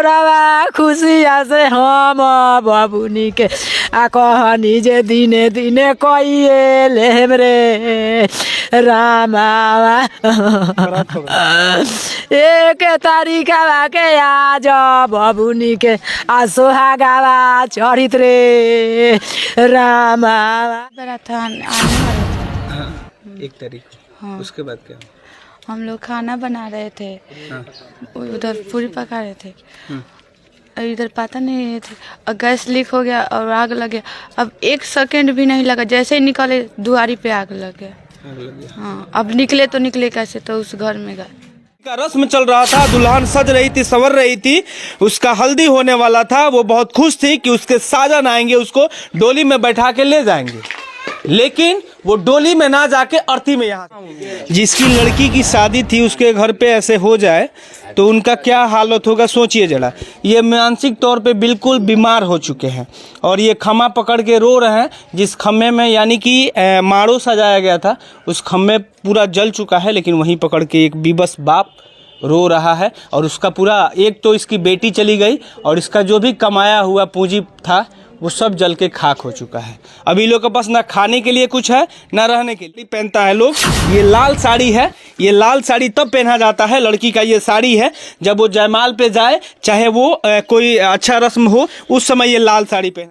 मोरवा खुशिया से हम बबुनी के आ कहनी जे दिने दिने कइए लेम रे रामा एक तारीखवा के आज बबुनी के आ सोहागावा चढ़ित रे रामा बड़ा था आने वाले थे। 1 तारीख। हाँ। उसके बाद क्या? हम लोग खाना बना रहे थे। हाँ। उधर पूरी पका रहे थे। इधर पता नहीं थे और गैस लीक हो गया और आग लग गया। अब 1 सेकंड भी नहीं लगा, जैसे ही निकले दुआरी पे आग लग गया। हाँ, अब निकले तो निकले कैसे, तो उस घर में गए। का रस्म चल रहा था, दुल्हन सज रही थी, संवर रही थी, उसका हल्दी होने वाला था। वो बहुत खुश थी कि उसके साजन आएंगे, उसको डोली में बैठा के ले जाएंगे। लेकिन वो डोली में ना जाके अर्थी में यहाँ जिसकी लड़की की शादी थी उसके घर पे ऐसे हो जाए तो उनका क्या हालत होगा सोचिए जरा। ये मानसिक तौर पे बिल्कुल बीमार हो चुके हैं और ये खम्मा पकड़ के रो रहे हैं। जिस खम्मे में यानी कि माड़ो सजाया गया था उस खम्मे पूरा जल चुका है, लेकिन वहीं पकड़ के एक बेबस बाप रो रहा है। और उसका पूरा, एक तो इसकी बेटी चली गई और इसका जो भी कमाया हुआ पूंजी था वो सब जल के खाक हो चुका है। अभी लोग के पास ना खाने के लिए कुछ है ना रहने के लिए। पहनता है लोग, ये लाल साड़ी है। ये लाल साड़ी तब पहना जाता है, लड़की का ये साड़ी है जब वो जयमाल पे जाए, चाहे वो कोई अच्छा रस्म हो, उस समय ये लाल साड़ी पहन।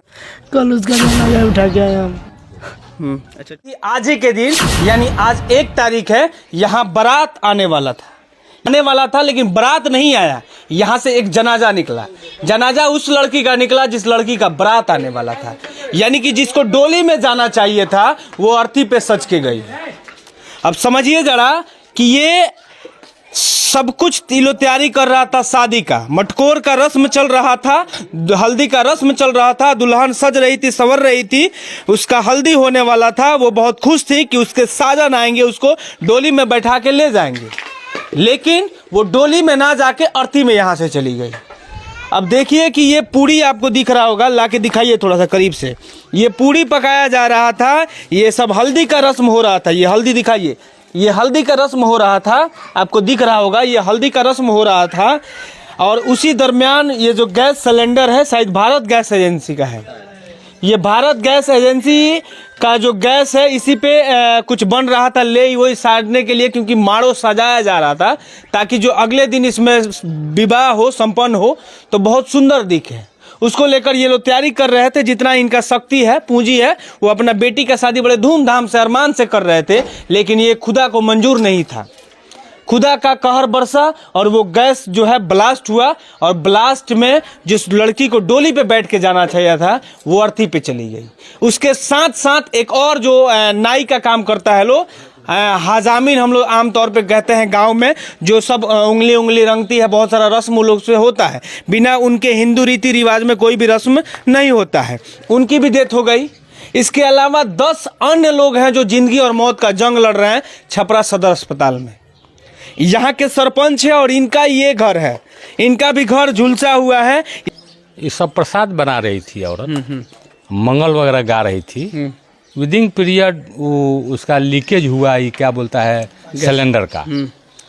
कल उसका जनाजा उठा के आए हम। अच्छा, आज ही के दिन यानी आज 1 तारीख है, यहाँ बारात आने वाला था लेकिन बारात नहीं आया। यहाँ से एक जनाजा निकला। जनाजा उस लड़की का निकला जिस लड़की का बारात आने वाला था, यानी कि जिसको डोली में जाना चाहिए था वो अर्थी पे सज के गई। अब समझिए जरा कि ये सब कुछ तिलो तैयारी कर रहा था शादी का। मटकोर का रस्म चल रहा था, हल्दी का रस्म चल रहा था, दुल्हन सज रही थी, संवर रही थी, उसका हल्दी होने वाला था। वो बहुत खुश थी कि उसके साजन आएंगे, उसको डोली में बैठा के ले जाएंगे। लेकिन वो डोली में ना जाके अर्थी में यहाँ से चली गई। अब देखिए कि ये पूड़ी आपको दिख रहा होगा, ला के दिखाइए थोड़ा सा करीब से। ये पूड़ी पकाया जा रहा था, ये सब हल्दी का रस्म हो रहा था। ये हल्दी दिखाइए, ये हल्दी का रस्म हो रहा था, आपको दिख रहा होगा, ये हल्दी का रस्म हो रहा था। और उसी दरमियान ये जो गैस सिलेंडर है शायद भारत गैस एजेंसी का है। ये भारत गैस एजेंसी का जो गैस है इसी पे कुछ बन रहा था, ले वही साजने के लिए, क्योंकि माड़ो सजाया जा रहा था ताकि जो अगले दिन इसमें विवाह हो, संपन्न हो तो बहुत सुंदर दिखे। उसको लेकर ये लोग तैयारी कर रहे थे। जितना इनका शक्ति है, पूंजी है, वो अपना बेटी का शादी बड़े धूमधाम से अरमान से कर रहे थे। लेकिन ये खुदा को मंजूर नहीं था। खुदा का कहर बरसा और वो गैस जो है ब्लास्ट हुआ और ब्लास्ट में जिस लड़की को डोली पे बैठ के जाना चाहिए था वो अर्थी पे चली गई। उसके साथ साथ एक और जो नाई का काम करता है लोग, हाजामिन हम लोग आमतौर पे कहते हैं गांव में, जो सब उंगली रंगती है, बहुत सारा रस्म उन लोग से होता है। बिना उनके हिंदू रीति रिवाज में कोई भी रस्म नहीं होता है। उनकी भी डेथ हो गई। इसके अलावा 10 अन्य लोग हैं जो जिंदगी और मौत का जंग लड़ रहे हैं छपरा सदर अस्पताल में। यहाँ के सरपंच है और इनका ये घर है, इनका भी घर झुलसा हुआ है। ये सब प्रसाद बना रही थी औरत, मंगल वगैरह गा रही थी। विदिन पीरियड उसका लीकेज हुआ, ये क्या बोलता है, सिलेंडर का।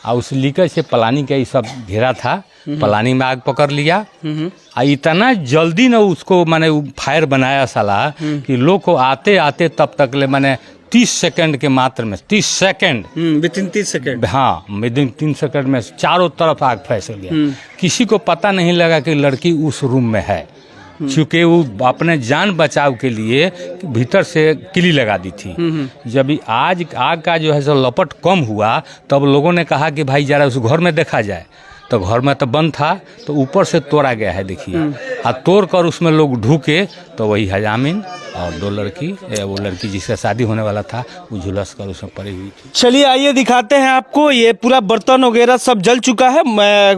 और उस लीकेज से पलानी का ये सब घेरा था, पलानी में आग पकड़ लिया। और इतना जल्दी न उसको मैंने फायर बनाया साला कि लोग को आते आते तब तक ले मैंने 30 सेकंड के मात्र में, 30 सेकंड, विदिन 30 सेकंड, हाँ विदिन 3 सेकंड में चारों तरफ आग फैल गया। किसी को पता नहीं लगा कि लड़की उस रूम में है, चूँकि वो अपने जान बचाव के लिए भीतर से किली लगा दी थी। जब आज आग का जो है सो लपट कम हुआ तब लोगों ने कहा कि भाई जरा उस घर में देखा जाए, तो घर में तो बंद था, तो ऊपर से तोड़ा गया है देखिए। और तोड़ कर उसमें लोग ढूके तो वही हजामिन और 2 लड़की, वो लड़की जिसका शादी होने वाला था वो झुलस कर उसमें पड़ी हुई थी। चलिए आइए दिखाते हैं आपको। ये पूरा बर्तन वगैरह सब जल चुका है।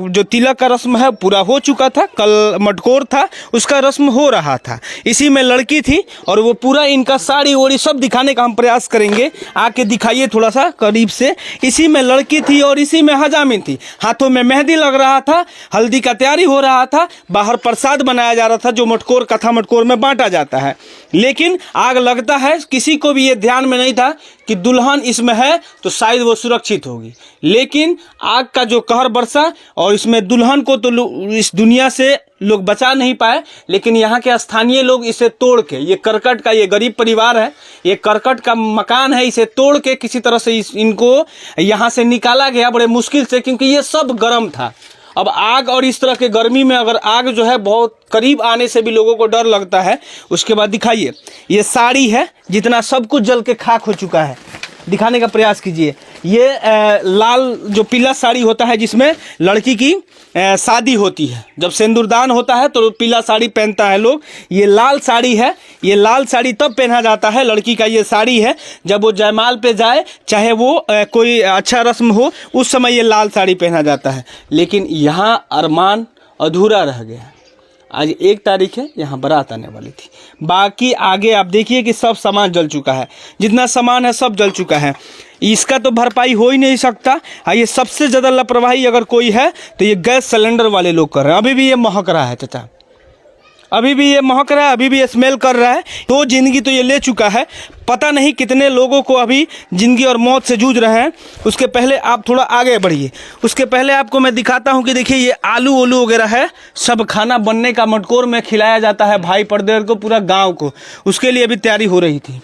जो तिलक का रस्म है पूरा हो चुका था, कल मटकोर था उसका रस्म हो रहा था। इसी में लड़की थी और वो पूरा इनका साड़ी ओड़ी सब दिखाने का हम प्रयास करेंगे। आके दिखाइए थोड़ा सा करीब से। इसी में लड़की थी और इसी में हजामिन थी। हाथों में मेहंदी लग रहा था, हल्दी का तैयारी हो रहा था, बाहर प्रसाद बनाया जा रहा था जो मटकोर कथा मटकोर में बांटा जाता है। लेकिन आग लगता है, किसी को भी ये ध्यान में नहीं था कि दुल्हन इसमें है तो शायद वो सुरक्षित होगी, लेकिन आग का जो कहर बरसा और इसमें दुल्हन को तो इस दुनिया से लोग बचा नहीं पाए, लेकिन यहाँ के स्थानीय लोग इसे तोड़ के, ये करकट का, ये गरीब परिवार है, ये करकट का मकान है, इसे तोड़ के किसी तरह से इनको यहाँ से निकाला गया बड़े मुश्किल से, क्योंकि ये सब गर्म था। अब आग और इस तरह के गर्मी में अगर आग जो है बहुत करीब आने से भी लोगों को डर लगता है। उसके बाद दिखाइए, ये साड़ी है, जितना सब कुछ जल के खाक हो चुका है, दिखाने का प्रयास कीजिए। ये लाल जो पीला साड़ी होता है जिसमें लड़की की शादी होती है, जब सिंदूरदान होता है तो पीला साड़ी पहनता है लोग, ये लाल साड़ी है। ये लाल साड़ी तब पहना जाता है, लड़की का ये साड़ी है जब वो जयमाल पे जाए, चाहे वो कोई अच्छा रस्म हो, उस समय ये लाल साड़ी पहना जाता है। लेकिन यहाँ अरमान अधूरा रह गया। आज 1 तारीख है, यहाँ बारात आने वाली थी, बाकी आगे आप देखिए कि सब सामान जल चुका है, जितना सामान है सब जल चुका है। इसका तो भरपाई हो ही नहीं सकता। ये सबसे ज़्यादा लापरवाही अगर कोई है तो ये गैस सिलेंडर वाले लोग कर रहे हैं। अभी भी ये महक रहा है चाचा, अभी भी ये महक रहा है, अभी भी ये स्मेल कर रहा है। तो जिंदगी तो ये ले चुका है, पता नहीं कितने लोगों को अभी जिंदगी और मौत से जूझ रहे हैं। उसके पहले आप थोड़ा आगे बढ़िए, उसके पहले आपको मैं दिखाता हूँ कि देखिए ये आलू ओलू वगैरह है, सब खाना बनने का मटकोर में खिलाया जाता है भाई परदेर को, पूरा गाँव को, उसके लिए भी तैयारी हो रही थी।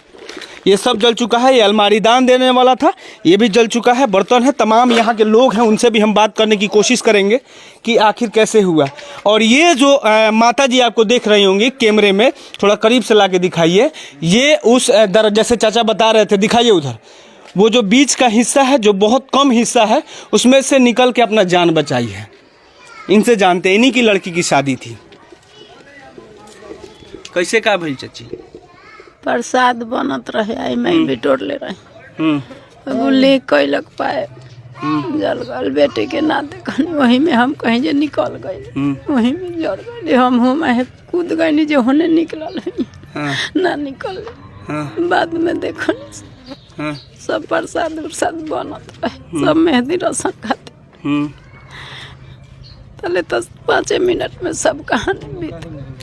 ये सब जल चुका है। ये अलमारी दान देने वाला था, ये भी जल चुका है। बर्तन है, तमाम यहाँ के लोग हैं, उनसे भी हम बात करने की कोशिश करेंगे कि आखिर कैसे हुआ। और ये जो माता जी आपको देख रही होंगी कैमरे में, थोड़ा करीब से लाके दिखाइए, ये उस जैसे चाचा बता रहे थे, दिखाइए उधर, वो जो बीच का हिस्सा है, जो बहुत कम हिस्सा है, उसमें से निकल के अपना जान बचाई है। इनसे जानते, इन्हीं की लड़की की शादी थी। कैसे का भइल चाची? प्रसाद बनत रहे, आई मैं बिटोर ले रही, अब ले कैलक पाए जल गल, बेटे के नाते कहनी, वहीं में हम कहीं जे निकल गए, वहीं में जड़ गए। हम हो मैं कूद गई जो होने निकलल है, ना निकल। बाद में देखो सब प्रसाद उरसाद बनत रहे, सब मेहंदी रसम खाते, तले 5 मिनट में सब कहानी बीत।